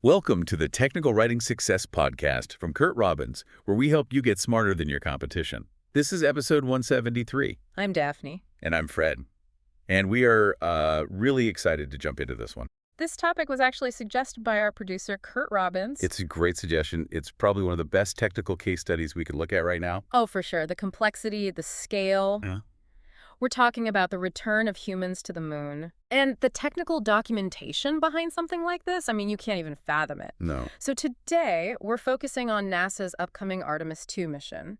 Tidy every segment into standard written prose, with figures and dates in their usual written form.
Welcome to the Technical Writing Success Podcast from Kurt Robbins, where we help you get smarter than your competition. This is episode 173. I'm Daphne. And I'm Fred. And we are really excited to jump into this one. This topic was actually suggested by our producer, Kurt Robbins. It's a great suggestion. It's probably one of the best technical case studies we could look at right now. Oh, for sure. The complexity, the scale. Yeah. We're talking about the return of humans to the moon. And the technical documentation behind something like this, I mean, you can't even fathom it. No. So today, we're focusing on NASA's upcoming Artemis 2 mission.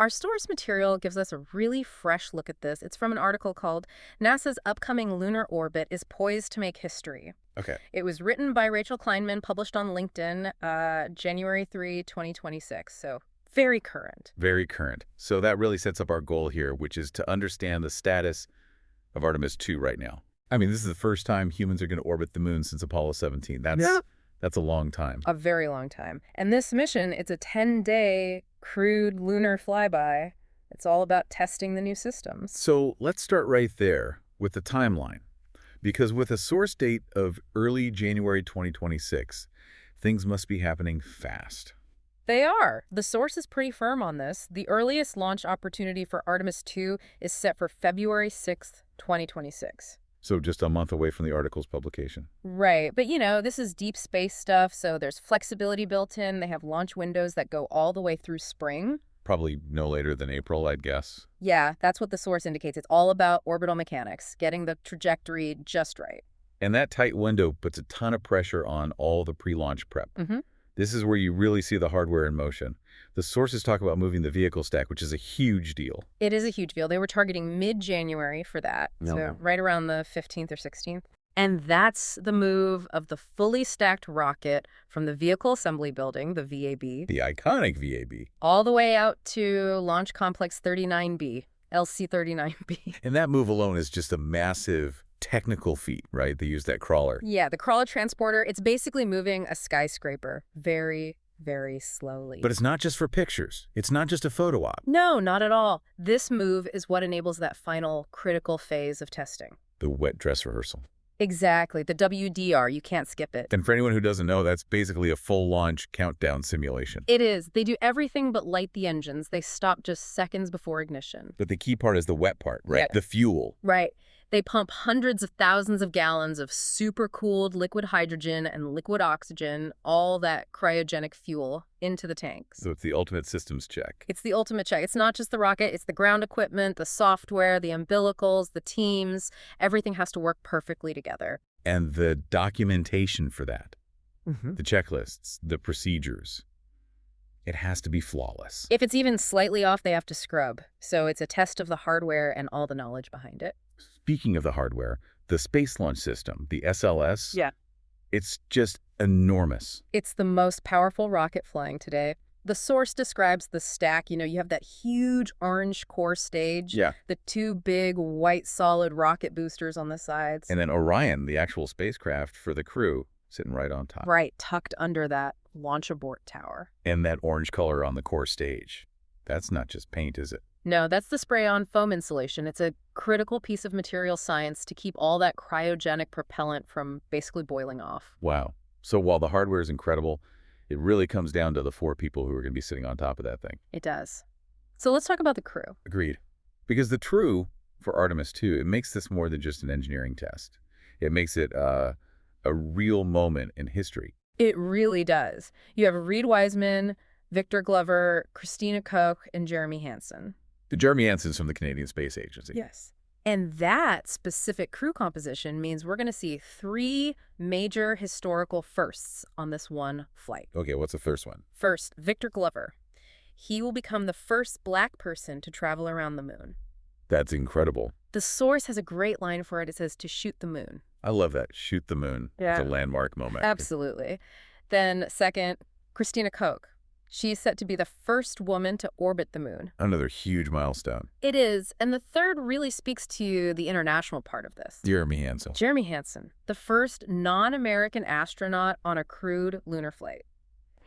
Our source material gives us a really fresh look at this. It's from an article called NASA's Upcoming Lunar Orbit is Poised to Make History. Okay. It was written by Rachel Kleinman, published on LinkedIn, January 3, 2026. So very current. Very current. So that really sets up our goal here, which is to understand the status of Artemis 2 right now. I mean, this is the first time humans are going to orbit the moon since Apollo 17. That's a long time. A very long time. And this mission, it's a 10-day crewed lunar flyby. It's all about testing the new systems. So let's start right there with the timeline. Because with a source date of early January 2026, things must be happening fast. They are. The source is pretty firm on this. The earliest launch opportunity for Artemis 2 is set for February 6th, 2026. So just a month away from the article's publication. Right. But, you know, this is deep space stuff, so there's flexibility built in. They have launch windows that go all the way through spring. Probably no later than April, I'd guess. Yeah, that's what the source indicates. It's all about orbital mechanics, getting the trajectory just right. And that tight window puts a ton of pressure on all the pre-launch prep. This is where you really see the hardware in motion. The sources talk about moving the vehicle stack, which is a huge deal. It is a huge deal. They were targeting mid-January for that, so right around the 15th or 16th. And that's the move of the fully stacked rocket from the Vehicle Assembly Building, the VAB. The iconic VAB. All the way out to Launch Complex 39B, LC-39B. And that move alone is just a massive technical feat, right? They use that crawler. Yeah, the crawler transporter, it's basically moving a skyscraper very, very slowly. But it's not just for pictures. It's not just a photo op. No, not at all. This move is what enables that final critical phase of testing. The wet dress rehearsal. Exactly. The WDR. You can't skip it. And for anyone who doesn't know, that's basically a full launch countdown simulation. It is. They do everything but light the engines. They stop just seconds before ignition. But the key part is the wet part, right? Yeah. The fuel. Right. They pump hundreds of thousands of gallons of super-cooled liquid hydrogen and liquid oxygen, all that cryogenic fuel, into the tanks. So it's the ultimate systems check. It's the ultimate check. It's not just the rocket. It's the ground equipment, the software, the umbilicals, the teams. Everything has to work perfectly together. And the documentation for that, the checklists, the procedures, it has to be flawless. If it's even slightly off, they have to scrub. So it's a test of the hardware and all the knowledge behind it. Speaking of the hardware, the Space Launch System, the SLS, Yeah. It's just enormous. It's the most powerful rocket flying today. The source describes the stack. You know, you have that huge orange core stage. Yeah. The two big white solid rocket boosters on the sides. And then Orion, the actual spacecraft for the crew, sitting right on top. Right, tucked under that launch abort tower. And that orange color on the core stage. That's not just paint, is it? No, that's the spray-on foam insulation. It's a critical piece of material science to keep all that cryogenic propellant from basically boiling off. Wow. So while the hardware is incredible, it really comes down to the 4 people who are going to be sitting on top of that thing. It does. So let's talk about the crew. Agreed. Because the crew for Artemis 2, it makes this more than just an engineering test. It makes it a real moment in history. It really does. You have Reed Wiseman, Victor Glover, Christina Koch, and Jeremy Hansen. Jeremy Hansen's from the Canadian Space Agency. Yes. And that specific crew composition means we're going to see 3 major historical firsts on this one flight. Okay, what's the first one? First, Victor Glover. He will become the first Black person to travel around the moon. That's incredible. The source has a great line for it. It says, to shoot the moon. I love that. Shoot the moon. Yeah. It's a landmark moment. Absolutely. Then second, Christina Koch. She's set to be the first woman to orbit the moon. Another huge milestone. It is. And the third really speaks to the international part of this. Jeremy Hansen. Jeremy Hansen, the first non-American astronaut on a crewed lunar flight.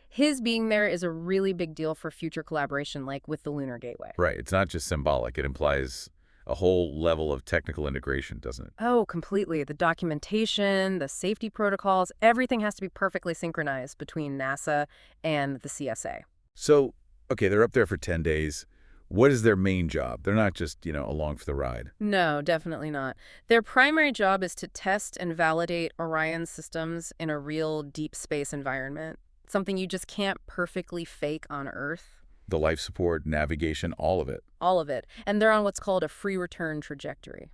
His being there is a really big deal for future collaboration, like with the Lunar Gateway. Right. It's not just symbolic. It implies a whole level of technical integration, doesn't it? Oh, completely. The documentation, the safety protocols, everything has to be perfectly synchronized between NASA and the CSA. So, okay, they're up there for 10 days. What is their main job? They're not just, along for the ride. No, definitely not. Their primary job is to test and validate Orion systems in a real deep space environment, something you just can't perfectly fake on Earth. The life support, navigation, all of it. All of it. And they're on what's called a free return trajectory.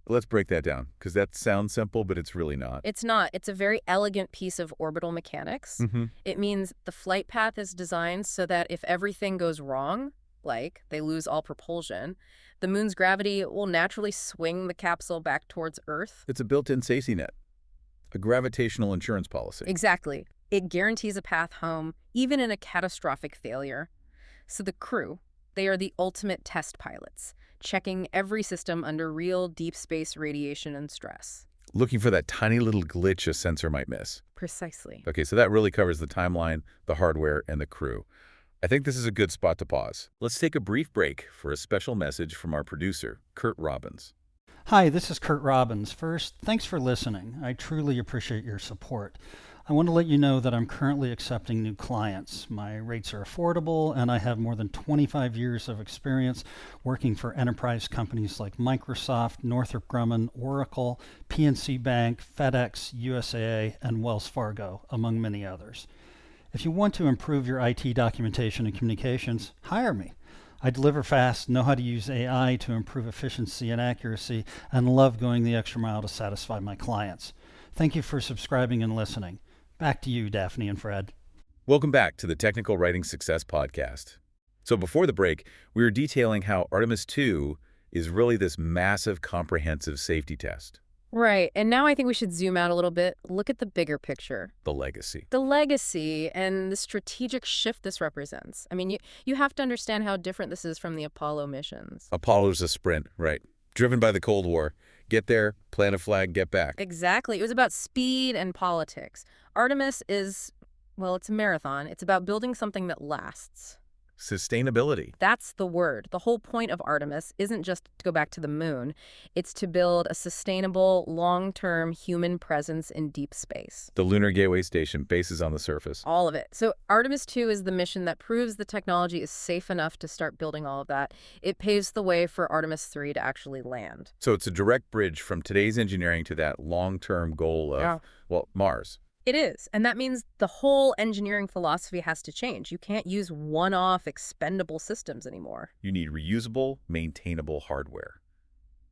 Let's break that down, because that sounds simple, but it's really not. It's not. It's a very elegant piece of orbital mechanics. It means the flight path is designed so that if everything goes wrong, like they lose all propulsion, the moon's gravity will naturally swing the capsule back towards Earth. It's a built-in safety net, a gravitational insurance policy. Exactly. It guarantees a path home, even in a catastrophic failure. So the crew, they are the ultimate test pilots, checking every system under real deep space radiation and stress. Looking for that tiny little glitch a sensor might miss. Precisely. Okay, so that really covers the timeline, the hardware, and the crew. I think this is a good spot to pause. Let's take a brief break for a special message from our producer, Kurt Robbins. Hi, this is Kurt Robbins. First, thanks for listening. I truly appreciate your support. I want to let you know that I'm currently accepting new clients. My rates are affordable, and I have more than 25 years of experience working for enterprise companies like Microsoft, Northrop Grumman, Oracle, PNC Bank, FedEx, USAA, and Wells Fargo, among many others. If you want to improve your IT documentation and communications, hire me. I deliver fast, know how to use AI to improve efficiency and accuracy, and love going the extra mile to satisfy my clients. Thank you for subscribing and listening. Back to you, Daphne and Fred. Welcome back to the Technical Writing Success Podcast. So before the break, we were detailing how Artemis 2 is really this massive, comprehensive safety test. Right. And now I think we should zoom out a little bit, look at the bigger picture. The legacy. The legacy and the strategic shift this represents. I mean, you have to understand how different this is from the Apollo missions. Apollo's a sprint, right? Driven by the Cold War. Get there, plant a flag, get back. Exactly. It was about speed and politics. Artemis is, well, it's a marathon. It's about building something that lasts. Sustainability. That's the word. The whole point of Artemis isn't just to go back to the moon. It's to build a sustainable, long-term human presence in deep space. The Lunar Gateway Station, bases on the surface. All of it. So Artemis 2 is the mission that proves the technology is safe enough to start building all of that. It paves the way for Artemis 3 to actually land. So it's a direct bridge from today's engineering to that long-term goal of, well, Mars. It is. And that means the whole engineering philosophy has to change. You can't use one-off expendable systems anymore. You need reusable, maintainable hardware.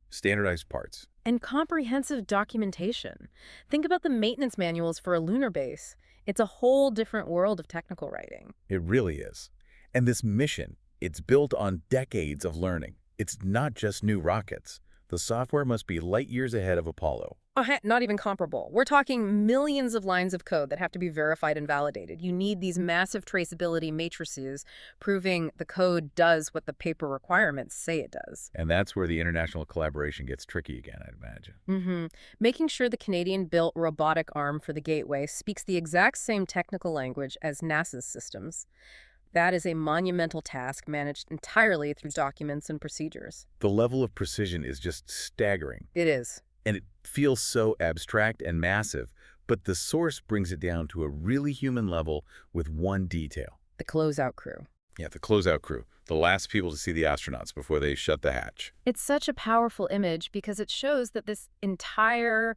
Standardized parts. And comprehensive documentation. Think about the maintenance manuals for a lunar base. It's a whole different world of technical writing. It really is. And this mission, it's built on decades of learning. It's not just new rockets. The software must be light years ahead of Apollo. Not even comparable. We're talking millions of lines of code that have to be verified and validated. You need these massive traceability matrices proving the code does what the paper requirements say it does. And that's where the international collaboration gets tricky again, I'd imagine. Making sure the Canadian-built robotic arm for the Gateway speaks the exact same technical language as NASA's systems. That is a monumental task managed entirely through documents and procedures. The level of precision is just staggering. It is. And it feels so abstract and massive, but the source brings it down to a really human level with one detail. The closeout crew. Yeah, the closeout crew. The last people to see the astronauts before they shut the hatch. It's such a powerful image because it shows that this entire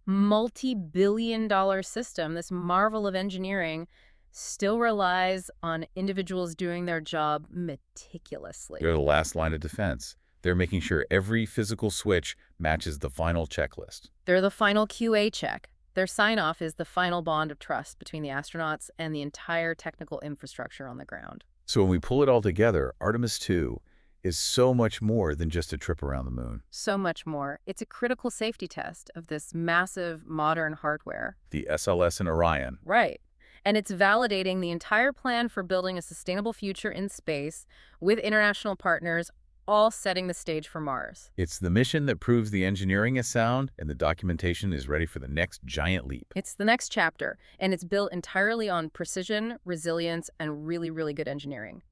multi-billion-dollar system, this marvel of engineering, still relies on individuals doing their job meticulously. They're the last line of defense. They're making sure every physical switch matches the final checklist. They're the final QA check. Their sign-off is the final bond of trust between the astronauts and the entire technical infrastructure on the ground. So when we pull it all together, Artemis 2 is so much more than just a trip around the moon. So much more. It's a critical safety test of this massive modern hardware. The SLS and Orion. Right. And it's validating the entire plan for building a sustainable future in space with international partners, all setting the stage for Mars. It's the mission that proves the engineering is sound and the documentation is ready for the next giant leap. It's the next chapter, and it's built entirely on precision, resilience, and really, really good engineering.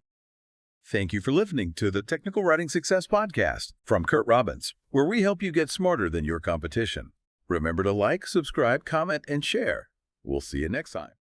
Thank you for listening to the Technical Writing Success Podcast from Kurt Robbins, where we help you get smarter than your competition. Remember to like, subscribe, comment, and share. We'll see you next time.